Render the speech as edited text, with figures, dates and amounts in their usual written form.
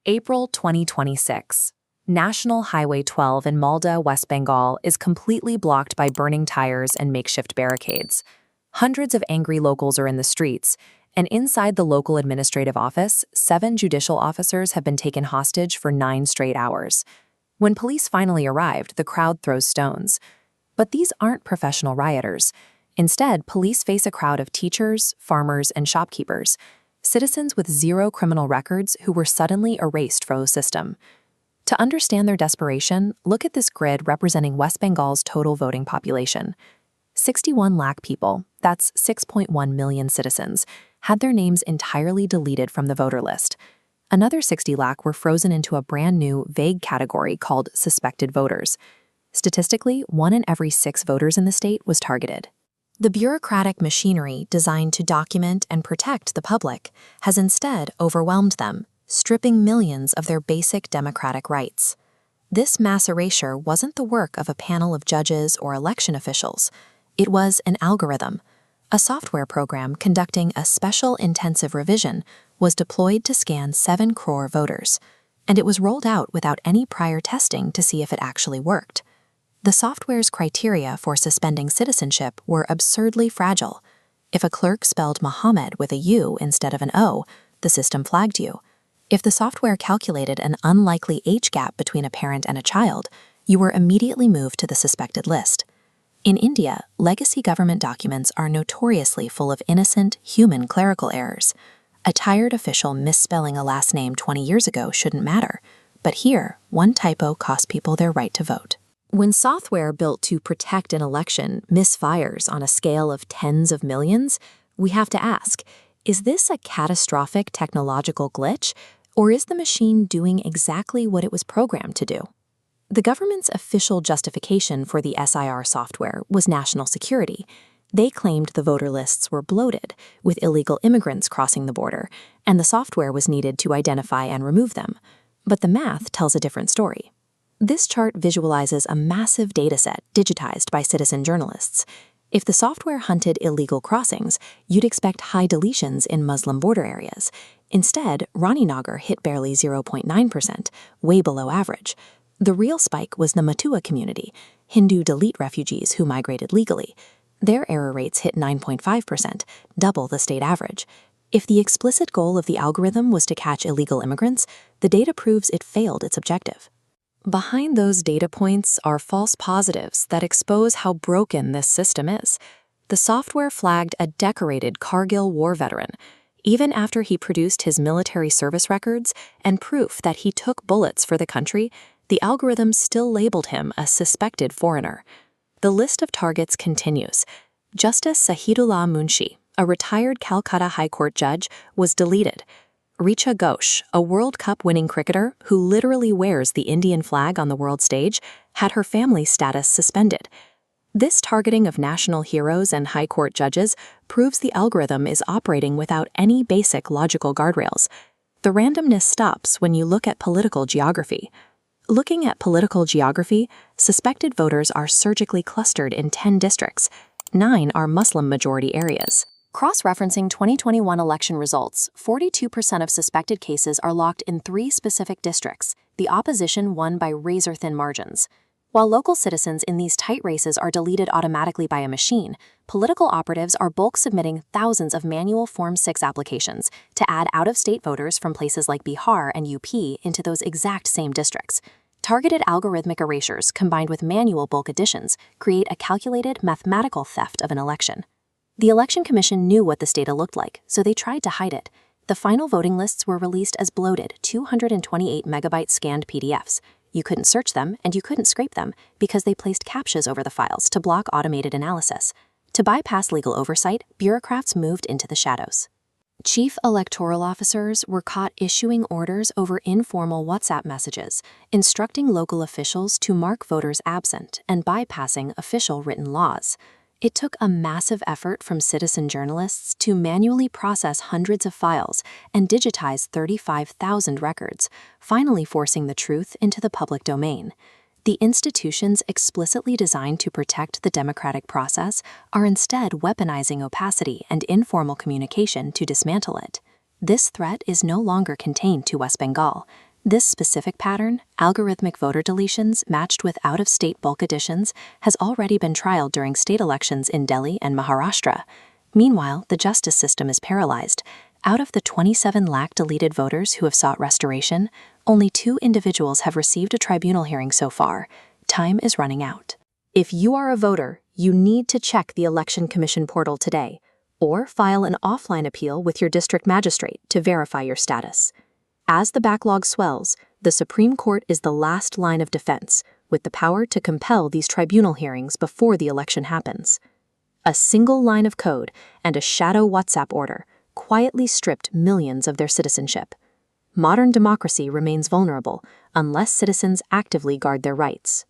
April 2026. National Highway 12 in Malda, West Bengal is completely blocked by burning tires and makeshift barricades. Hundreds of angry locals are in the streets, and inside the local administrative office, 7 judicial officers have been taken hostage for 9 straight hours. When police finally arrived, the crowd throws stones. But these aren't professional rioters. Instead, police face a crowd of teachers, farmers, and shopkeepers, citizens with 0 criminal records who were suddenly erased from the system. To understand their desperation, look at this grid representing West Bengal's total voting population. 61 lakh people, that's 6.1 million citizens, had their names entirely deleted from the voter list. Another 60 lakh were frozen into a brand new, vague category called suspected voters. Statistically, 1 in every 6 voters in the state was targeted. The bureaucratic machinery designed to document and protect the public has instead overwhelmed them, stripping millions of their basic democratic rights. This mass erasure wasn't the work of a panel of judges or election officials. It was an algorithm. A software program conducting a special intensive revision was deployed to scan 7 crore voters, and it was rolled out without any prior testing to see if it actually worked. The software's criteria for suspending citizenship were absurdly fragile. If a clerk spelled Mohammed with a U instead of an O, the system flagged you. If the software calculated an unlikely age gap between a parent and a child, you were immediately moved to the suspected list. In India, legacy government documents are notoriously full of innocent, human clerical errors. A tired official misspelling a last name 20 years ago shouldn't matter, but here, one typo cost people their right to vote. When software built to protect an election misfires on a scale of tens of millions, we have to ask, is this a catastrophic technological glitch, or is the machine doing exactly what it was programmed to do? The government's official justification for the SIR software was national security. They claimed the voter lists were bloated, with illegal immigrants crossing the border, and the software was needed to identify and remove them. But the math tells a different story. This chart visualizes a massive dataset digitized by citizen journalists. If the software hunted illegal crossings, you'd expect high deletions in Muslim border areas. Instead, Raninagar hit barely 0.9%, way below average. The real spike was the Matua community, Hindu Dalit refugees who migrated legally. Their error rates hit 9.5%, double the state average. If the explicit goal of the algorithm was to catch illegal immigrants, the data proves it failed its objective. Behind those data points are false positives that expose how broken this system is. The software flagged a decorated Kargil war veteran, even after he produced his military service records and proof that he took bullets for the country. The algorithm still labeled him a suspected foreigner. The list of targets continues. Justice Sahidullah Munshi, a retired Calcutta High Court judge, was deleted. Richa Ghosh, a World Cup-winning cricketer who literally wears the Indian flag on the world stage, had her family status suspended. This targeting of national heroes and high court judges proves the algorithm is operating without any basic logical guardrails. The randomness stops when you look at political geography. Looking at political geography, suspected voters are surgically clustered in 10 districts. 9 are Muslim-majority areas. Cross-referencing 2021 election results, 42% of suspected cases are locked in 3 specific districts. The opposition won by razor-thin margins. While local citizens in these tight races are deleted automatically by a machine, political operatives are bulk submitting thousands of manual Form 6 applications to add out-of-state voters from places like Bihar and UP into those exact same districts. Targeted algorithmic erasures combined with manual bulk additions create a calculated mathematical theft of an election. The Election Commission knew what this data looked like, so they tried to hide it. The final voting lists were released as bloated 228 megabyte scanned PDFs. You couldn't search them, and you couldn't scrape them, because they placed captchas over the files to block automated analysis. To bypass legal oversight, bureaucrats moved into the shadows. Chief electoral officers were caught issuing orders over informal WhatsApp messages, instructing local officials to mark voters absent and bypassing official written laws. It took a massive effort from citizen journalists to manually process hundreds of files and digitize 35,000 records, finally forcing the truth into the public domain. The institutions explicitly designed to protect the democratic process are instead weaponizing opacity and informal communication to dismantle it. This threat is no longer contained to West Bengal. This specific pattern, algorithmic voter deletions matched with out-of-state bulk additions, has already been trialed during state elections in Delhi and Maharashtra. Meanwhile, the justice system is paralyzed. Out of the 27 lakh deleted voters who have sought restoration, only 2 individuals have received a tribunal hearing so far. Time is running out. If you are a voter, you need to check the Election Commission portal today, or file an offline appeal with your district magistrate to verify your status. As the backlog swells, the Supreme Court is the last line of defense, with the power to compel these tribunal hearings before the election happens. A single line of code and a shadow WhatsApp order quietly stripped millions of their citizenship. Modern democracy remains vulnerable unless citizens actively guard their rights.